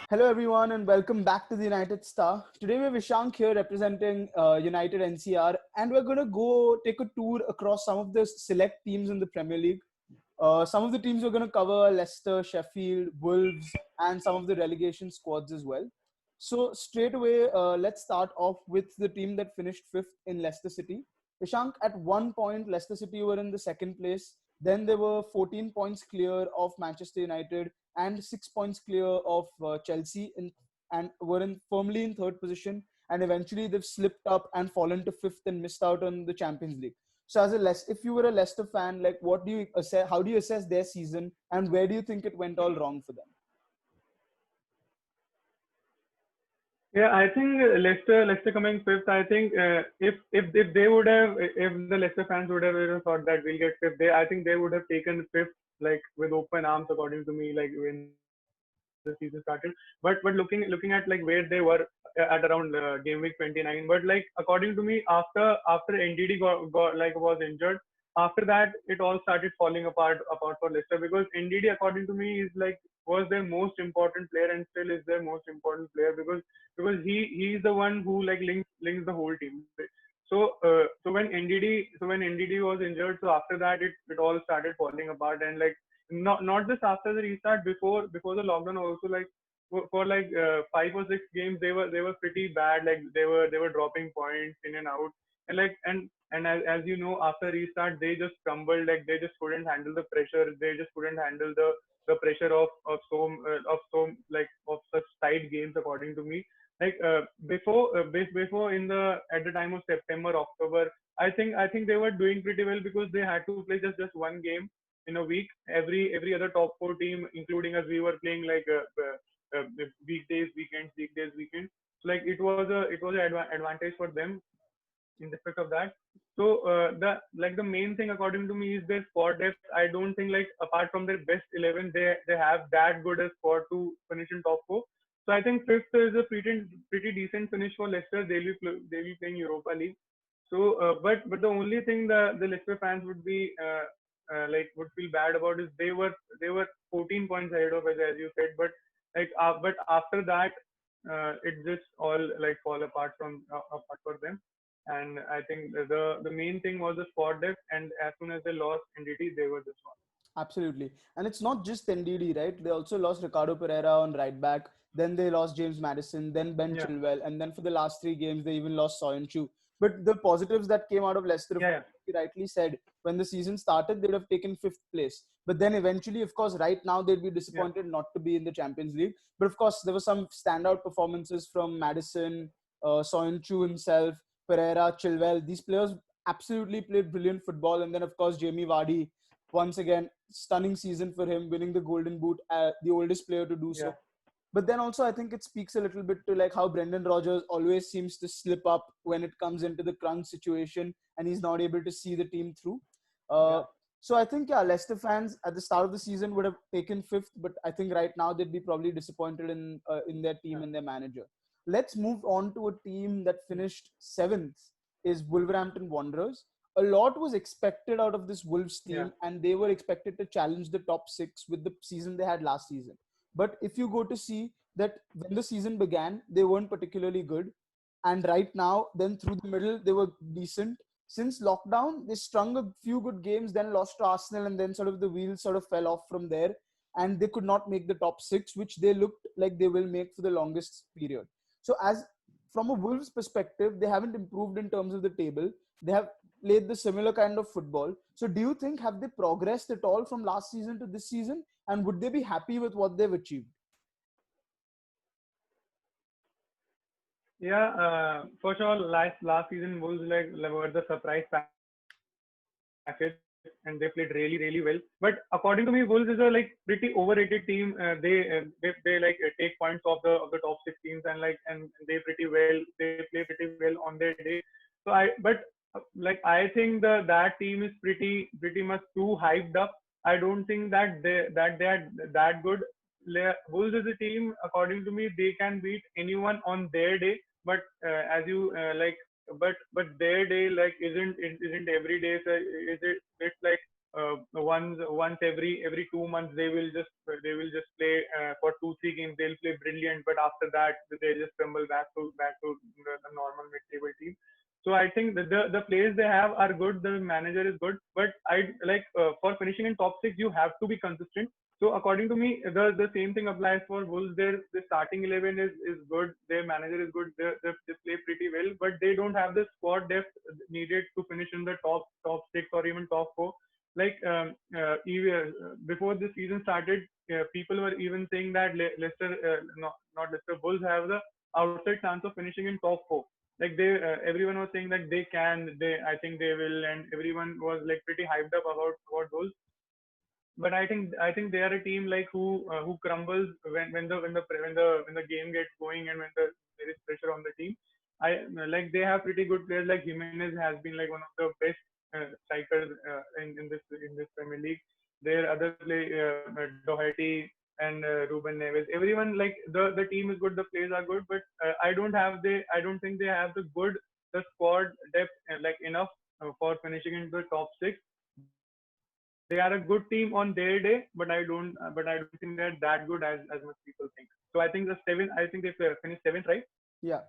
Hello, everyone, and welcome back to the United Star. Today, we're Vishank here representing United NCR, and we're going to go take a tour across some of the select teams in the Premier League. Some of the teams we're going to cover: Leicester, Sheffield, Wolves, and some of the relegation squads as well. So, straight away, let's start off with the team that finished fifth in Leicester City. Vishank, at one point, Leicester City were in the second place. Then they were 14 points clear of Manchester United and 6 points clear of Chelsea and were firmly in third position. And eventually they've slipped up and fallen to fifth and missed out on the Champions League. So if you were a Leicester fan, like what do you assess? How do you assess their season, and where do you think it went all wrong for them? Yeah, I think Leicester coming fifth. I think if they would have, if the Leicester fans would have thought that we'll get fifth, I think they would have taken fifth like with open arms, according to me, like when the season started. But looking at like where they were at around game week 29. But like according to me, after NDD got like was injured, after that it all started falling apart for Leicester, because NDD, according to me, is like was their most important player and still is their most important player, because he's the one who like links the whole team. So when NDD was injured, so after that it all started falling apart. And like not just after the restart, before the lockdown also, like for like 5 or 6 games they were pretty bad. Like they were dropping points in and out. And like and as you know, after restart they just crumbled. Like they just couldn't handle the pressure. They just couldn't handle the pressure of like of such tight games, according to me. Like before in the at the time of September, October, I think they were doing pretty well, because they had to play just one game in a week. Every other top four team, including us, we were playing like weekdays, weekends, weekdays, weekends. So like it was an advantage for them in respect of that. So the main thing, according to me, is their squad depth. I don't think, like, apart from their best 11, they have that good a squad to finish in top four. So I think fifth is a pretty decent finish for Leicester. They'll be playing Europa League. So but the only thing the Leicester fans would feel bad about is they were 14 points ahead of us, as you said. But after that, it just all like fall apart for them. And I think the main thing was the squad depth. And as soon as they lost NDT, they were just gone. Absolutely. And it's not just NDD, right? They also lost Ricardo Pereira on right back. Then they lost James Madison, then Ben Yeah, Chilwell. And then for the last 3 games, they even lost Soyuncu. But the positives that came out of Leicester, of yeah, course, yeah, you rightly said, when the season started, they'd have taken fifth place. But then eventually, of course, right now, they'd be yeah, disappointed not to be in the Champions League. But of course, there were some standout performances from Madison, Soyuncu himself, Pereira, Chilwell. These players absolutely played brilliant football. And then, of course, Jamie Vardy, once again, stunning season for him, winning the Golden Boot, the oldest player to do so. yeah, But then also, I think it speaks a little bit to like how Brendan Rodgers always seems to slip up when it comes into the crunch situation, and he's not able to see the team through. Uh, yeah, so I think, yeah, Leicester fans at the start of the season would have taken fifth, but I think right now they'd be probably disappointed in their team yeah, and their manager. Let's move on to a team that finished seventh, is Wolverhampton Wanderers. A lot was expected out of this Wolves yeah, team, and they were expected to challenge the top six with the season they had last season. But if you go to see that when the season began, they weren't particularly good. And right now, then through the middle, they were decent. Since lockdown, they strung a few good games, then lost to Arsenal, and then sort of the wheels sort of fell off from there. And they could not make the top six, which they looked like they will make for the longest period. So, as from a Wolves perspective, they haven't improved in terms of the table. They have played the similar kind of football. So, do you think have they progressed at all from last season to this season? And would they be happy with what they've achieved? yeah. For sure, last season Wolves were the surprise package, and they played really well. But according to me, Wolves is a like pretty overrated team. They take points off the top six teams, and they play pretty well on their day. So I think that team is pretty much too hyped up. I don't think that they are that good. Wolves is a team, according to me, they can beat anyone on their day. But as you but their day like isn't every day. So is it it's like once every 2 months they will just play for 2-3 games they'll play brilliant, but after that they just crumble back to the normal mid-table team. So I think the players they have are good, the manager is good, but I like for finishing in top six you have to be consistent. So according to me, the same thing applies for Wolves. Their starting 11 is good. Their manager is good. They play pretty well, but they don't have the squad depth needed to finish in the top six or even top four. Like even, before the season started, people were even saying that Leicester, not Leicester, Wolves have the outside chance of finishing in top four. Like everyone was saying that they can, I think they will, and everyone was like pretty hyped up about Wolves. But I think they are a team like who crumbles when the game gets going and when there is pressure on the team. I like they have pretty good players like Jimenez has been like one of the best strikers in this Premier League. Their other Doherty and Ruben Neves, everyone like the team is good, the players are good, but I don't think they have the squad depth like enough for finishing into the top six. They are a good team on their day, but I don't think they're that good as much people think. So I think I think they finished seventh, right? Yeah.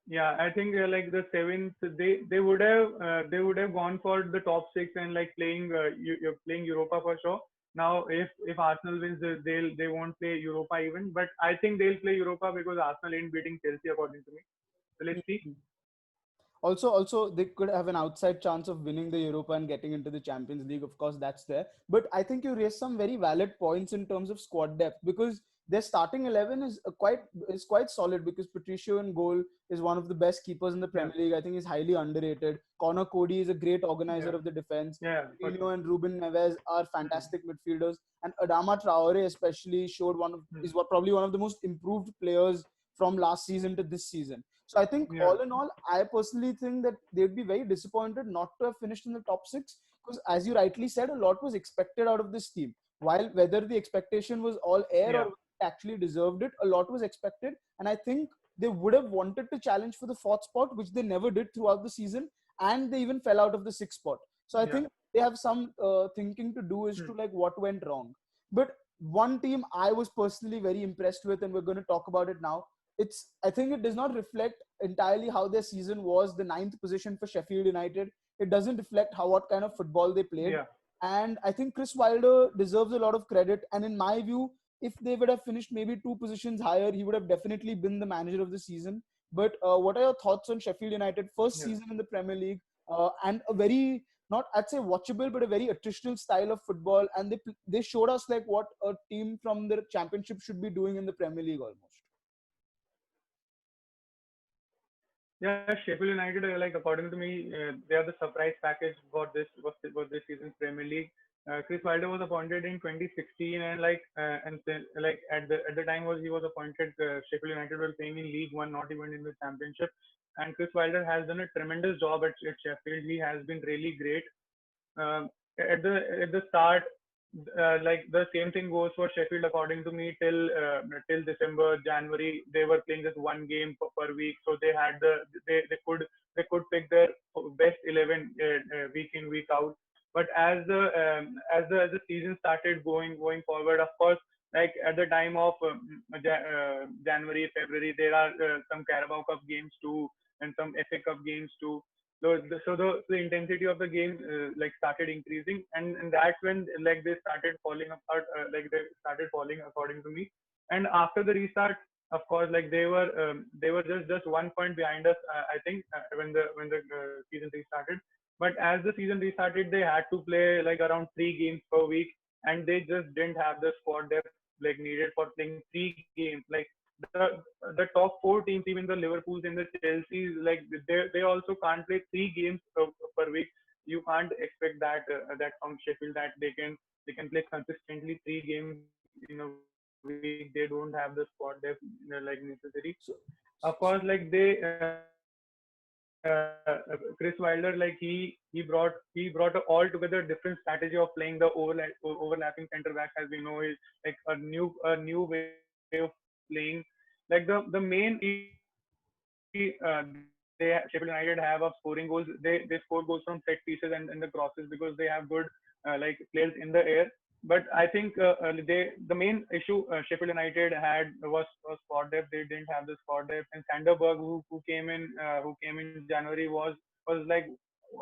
Yeah, I think like the seventh, they would have gone for the top six and like you're playing Europa for sure. Now, if Arsenal wins, they won't play Europa even. But I think they'll play Europa because Arsenal ain't beating Chelsea according to me. So let's see. Mhm. Also, they could have an outside chance of winning the Europa and getting into the Champions League. Of course, that's there. But I think you raised some very valid points in terms of squad depth, because their starting 11 is quite solid, because Patricio in goal is one of the best keepers in the Yeah, Premier League. I think he's highly underrated. Connor Cody is a great organizer yeah, of the defense. yeah, for Firmino sure. and Ruben Neves are Hmm. fantastic midfielders, and Adama Traore especially Hmm. is probably one of the most improved players from last season to this season. So I think Yeah, all in all, I personally think that they'd be very disappointed not to have finished in the top six, because as you rightly said, a lot was expected out of this team. While whether the expectation was all air or yeah, whether they actually deserved it, a lot was expected. And I think they would have wanted to challenge for the fourth spot, which they never did throughout the season. And they even fell out of the sixth spot. So I yeah. think they have some thinking to do as Hmm. to like what went wrong. But one team I was personally very impressed with, and we're going to talk about it now. I think it does not reflect entirely how their season was. The ninth position for Sheffield United, it doesn't reflect how what kind of football they played. Yeah, And I think Chris Wilder deserves a lot of credit. And in my view, if they would have finished maybe two positions higher, he would have definitely been the manager of the season. But what are your thoughts on Sheffield United first yeah. season in the Premier League, and a very, not I'd say watchable, but a very attritional style of football, and they showed us like what a team from the Championship should be doing in the Premier League almost. Yeah, Sheffield United, like according to me, they are the surprise package for this season's Premier League. Chris Wilder was appointed in 2016, and like at the time he was appointed. Sheffield United were playing in League One, not even in the Championship. And Chris Wilder has done a tremendous job at Sheffield. He has been really great. Um, at the start, like the same thing goes for Sheffield according to me till December, January they were playing just one game per week, so they could pick their best 11 week in week out. But as the season started going forward, of course, like at the time of January, February, there are some Carabao Cup games too and some FA Cup games too. So the intensity of the game like started increasing, and that's when like they started falling apart. Like they started falling according to me. And after the restart, of course, like they were just 1 point behind us. I think when the season restarted. But as the season restarted, they had to play like around 3 games per week, and they just didn't have the squad depth like needed for playing 3 games. Like the top four teams, even the Liverpools and the Chelseas, like they also can't play 3 games per week. You can't expect that from Sheffield that they can play consistently 3 games in a week. They don't have the squad depth like necessary. Of course, like So, Chris Wilder, like he brought a altogether different strategy of playing the overlapping center back, as we know, is like a new way of playing. Like the main issue with Sheffield United Sheffield United have of scoring goals. They score goals from set pieces and the crosses because they have good like players in the air. But I think the main issue Sheffield United had was squad depth. They didn't have the squad depth. And Sanderberg, who came in January, was like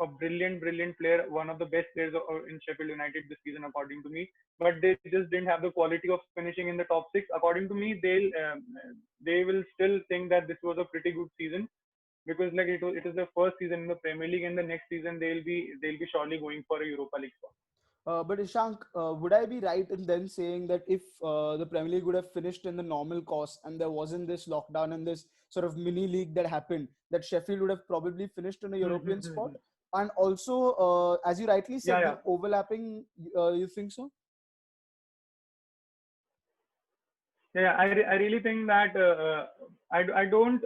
a brilliant player, one of the best players in Sheffield United this season, according to me. But they just didn't have the quality of finishing in the top six. According to me, they will still think that this was a pretty good season because like it is their first season in the Premier League, and the next season they'll be surely going for a Europa League spot. But Ishank, would I be right in then saying that if the Premier League would have finished in the normal course and there wasn't this lockdown and this sort of mini league that happened, that Sheffield would have probably finished in a European spot? And also, as you rightly Yeah, said, yeah. the overlapping, you think so? Yeah, I really think that I don't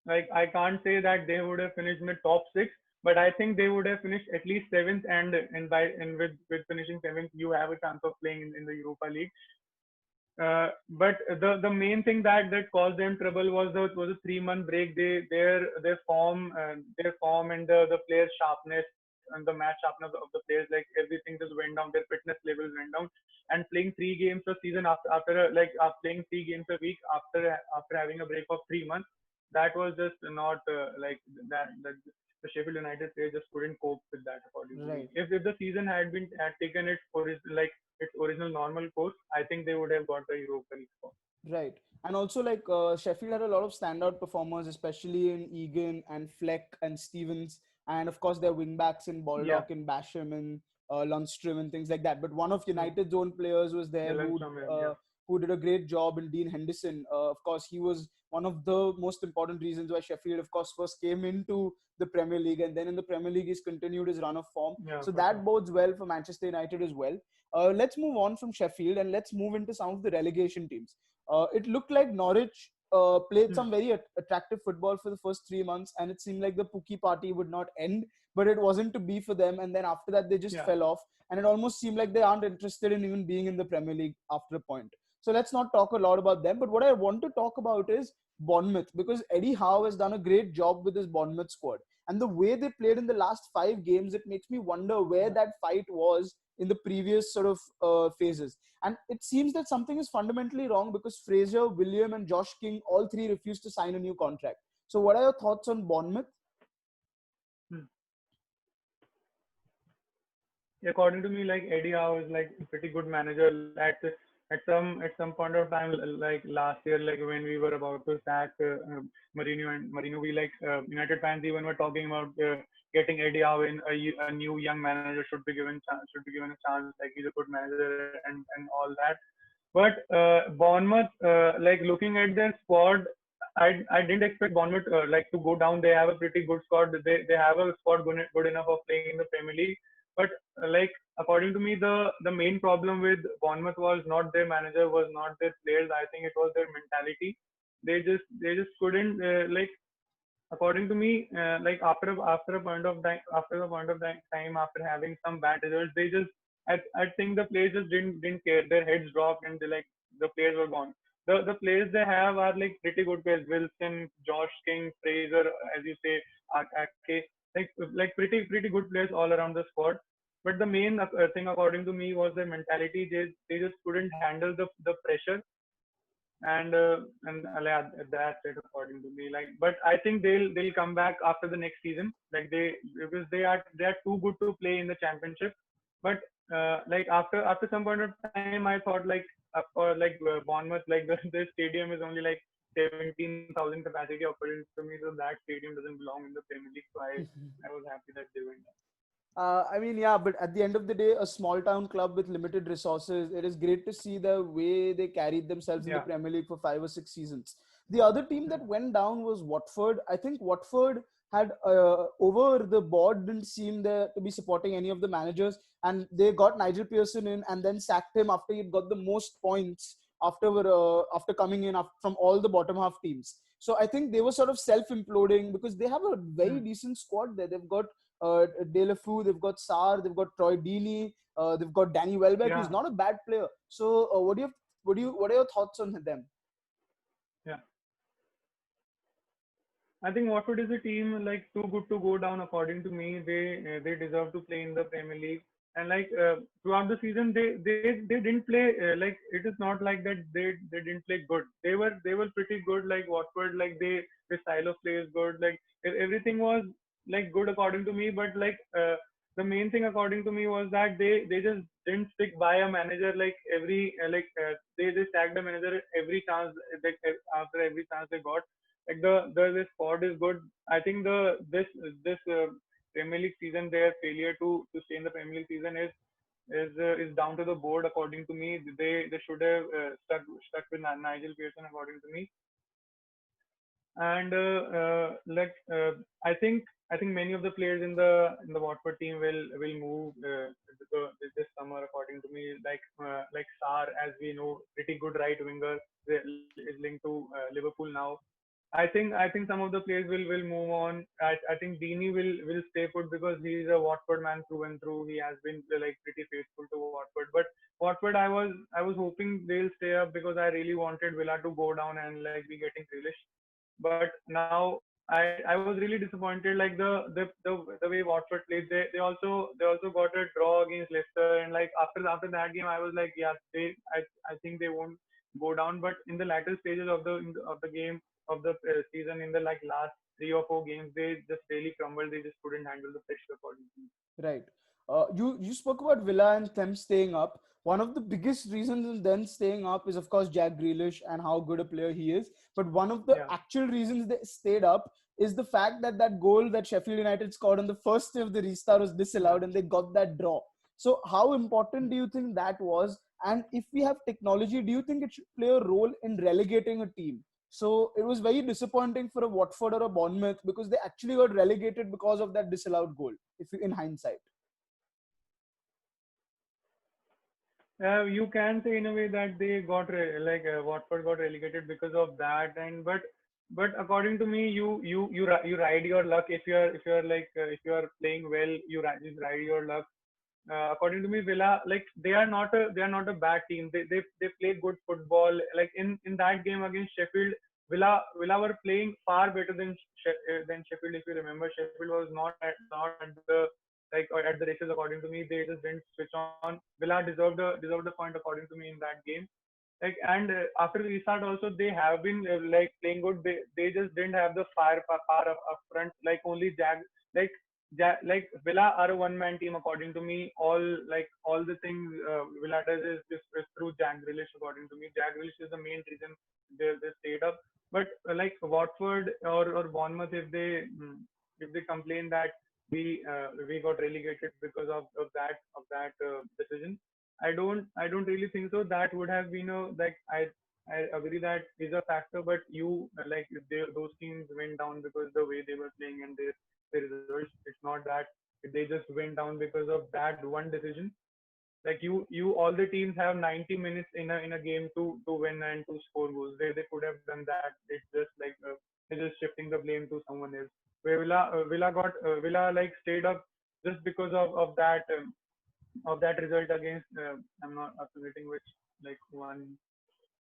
like I can't say that they would have finished in the top six, but I think they would have finished at least seventh, and with finishing seventh, you have a chance of playing in the Europa League. But the main thing that caused them trouble was a 3 month break. Their form and the players' sharpness and the match sharpness of the players, like everything just went down. Their fitness levels went down, and playing 3 games a season after playing 3 games a week after having a break of 3 months, that was just not like that the Sheffield United players just couldn't cope with that, according to me. Right. If the season had taken its original normal course, I think they would have got the Europa League spot. Right. And also, like, Sheffield had a lot of standout performers, especially in Egan and Fleck and Stevens. And of course, their wing backs in Yeah, Baldock and Basham and Lundstrom and things like that. But one of mm. United's own players was Yeah, there Lundstrom, yeah, who did a great job in Dean Henderson. Of course, he was one of the most important reasons why Sheffield, of course, first came into the Premier League. And then in the Premier League, he's continued his run of form. yeah, So for that sure. bodes well for Manchester United as well. Let's move on from Sheffield and let's move into some of the relegation teams. It looked like Norwich played Hmm. some very attractive football for the first 3 months, and it seemed like the Pookie party would not end, but it wasn't to be for them. And then after that, they just Yeah. fell off, and it almost seemed like they aren't interested in even being in the Premier League after a point. So let's not talk a lot about them. But what I want to talk about is Bournemouth, because Eddie Howe has done a great job with his Bournemouth squad. And the way they played in the last 5 games, it makes me wonder where Yeah. that fight was in the previous sort of phases. And it seems that something is fundamentally wrong because Fraser, William, and Josh King, all three refused to sign a new contract. So, what are your thoughts on Bournemouth? Hmm. According to me, like Eddie Howe is like a pretty good manager. At some point of time, like last year, like when we were about to sack Mourinho, we like United fans even were talking about getting Eddie Howe in. A new young manager should be given a chance. Like he's a good manager and all that. But Bournemouth, like looking at their squad, I didn't expect Bournemouth like to go down. They have a pretty good squad. They have a squad good enough of playing in the Premier League. But like according to me, the main problem with Bournemouth was not their manager, was not their players. I think it was their mentality. They just couldn't like according to me, like after a point of time, after having some bad results, I think the players just didn't care. Their heads dropped and the players were gone. The players they have are like pretty good players. Wilson, Josh King, Fraser, as you say, Ake, like pretty good players all around the squad. But the main thing, according to me, was their mentality. They just couldn't handle the pressure, and that's it according to me. Like, but I think they'll come back after the next season. Like because they are too good to play in the championship. But like after some point of time, I thought like for like Bournemouth, like the stadium is only like 17,000 capacity according to me, so that stadium doesn't belong in the Premier League. So I was happy that they went. I mean, yeah, but at the end of the day, a small town club with limited resources, it is great to see the way they carried themselves in the Yeah. Premier League for 5 or 6 seasons. The other team that went down was Watford. I think Watford had over the board didn't seem there to be supporting any of the managers, and they got Nigel Pearson in and then sacked him after he got the most points after coming in from all the bottom half teams. So I think they were sort of self-imploding because they have a very Hmm. decent squad there. They've got De La Fou, they've got Sarr, they've got Troy Deeney, they've got Danny Welbeck, who's Yeah. not a bad player. So, what are your thoughts on them? Yeah. I think Watford is a team like too good to go down. According to me, they deserve to play in the Premier League. And like throughout the season, they didn't play like it is not like that they didn't play good. They were pretty good. Like Watford, like the style of play is good. Like everything was like good according to me. But like the main thing according to me was that they just didn't stick by a manager like every they sacked the manager every chance that after every chance they got like the squad is good. I think this Premier League season, their failure to stay in the Premier League season is down to the board. According to me, they should have stuck with Nigel Pearson. According to me, and I think many of the players in the Watford team will move this summer. According to me, like Sar, as we know, pretty good right winger, is linked to Liverpool now. I think some of the players will move on. I think Dini will stay put because he's a Watford man through and through. He has been like pretty faithful to Watford. But Watford, I was hoping they'll stay up because I really wanted Villa to go down and like be getting Grealish. But now I was really disappointed. Like the way Watford played, they also got a draw against Leicester, and like after that game, I was like, yeah, I think they won't go down. But in the latter stages of the game of the season, in the like last 3 or 4 games, they just really crumbled. They just couldn't handle the pressure according to me. Right. You spoke about Villa and them staying up. One of the biggest reasons in them staying up is, of course, Jack Grealish and how good a player he is. But one of the Yeah. actual reasons they stayed up is the fact that that goal that Sheffield United scored on the first day of the restart was Yeah. disallowed and they got that draw. So, how important do you think that was? And if we have technology, do you think it should play a role in relegating a team? So it was very disappointing for a Watford or a Bournemouth because they actually got relegated because of that disallowed goal. If you, in hindsight, You can say in a way that they got Watford got relegated because of that, and but according to me, you ride your luck if you're if you're playing well, you ride your luck. According to me, Villa like they are not a bad team. They play good football. Like in that game against Sheffield, Villa were playing far better than Sheffield. If you remember, Sheffield was not at the at the races. According to me, they just didn't switch on. Villa deserved the point according to me in that game. Like and after the restart also they have been like playing good. They just didn't have the fire up front. Like only like like Villa are a one-man team according to me. All the things Villa does is through Jack Grealish according to me. Jack Grealish is the main reason they stayed up. But like Watford or Bournemouth, if they complain that we got relegated because of that decision, I don't really think so. That would have been a like I agree that is a factor, but if those teams went down because the way they were playing and their results. It's not that they just went down because of that one decision. Like all the teams have 90 minutes in a game to win and to score goals. They could have done that. It's just like they're just shifting the blame to someone else. Where Villa like stayed up just because of that result against I'm not forgetting which like one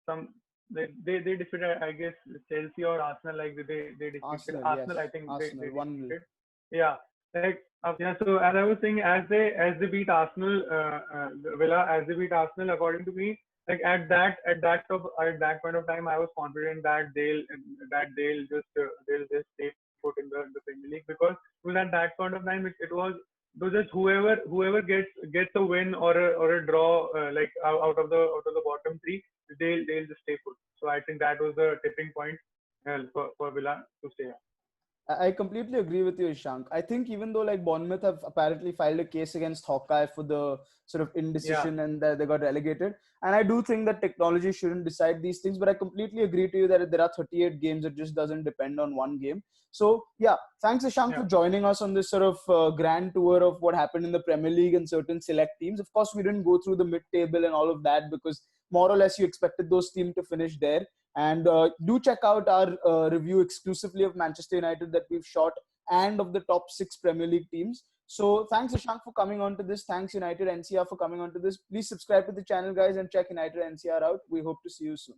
some they defeated I guess Chelsea or Arsenal. Like they defeated Arsenal, Arsenal. yes, I think they Arsenal 1-0. defeated. Yeah, like yeah. So as I was saying, as they beat Arsenal, Villa as they beat Arsenal, according to me, like at that point of time, I was confident that they'll just stay put in the Premier League because at that point of time it was just whoever gets a win or a draw like out of the bottom three, they'll just stay put. So I think that was the tipping point for Villa to stay. I completely agree with you, Ishank. I think even though like Bournemouth have apparently filed a case against Hawkeye for the sort of Yeah, indecision and that they got relegated, and I do think that technology shouldn't decide these things. But I completely agree to you that there are 38 games; it just doesn't depend on one game. So yeah, thanks Ishank yeah, for joining us on this sort of grand tour of what happened in the Premier League and certain select teams. Of course, we didn't go through the mid-table and all of that because more or less you expected those teams to finish there. And do check out our review exclusively of Manchester United that we've shot and of the top 6 Premier League teams. So thanks, Ishank, for coming on to this. Thanks, United NCR, for coming on to this. Please subscribe to the channel, guys, and check United NCR out. We hope to see you soon.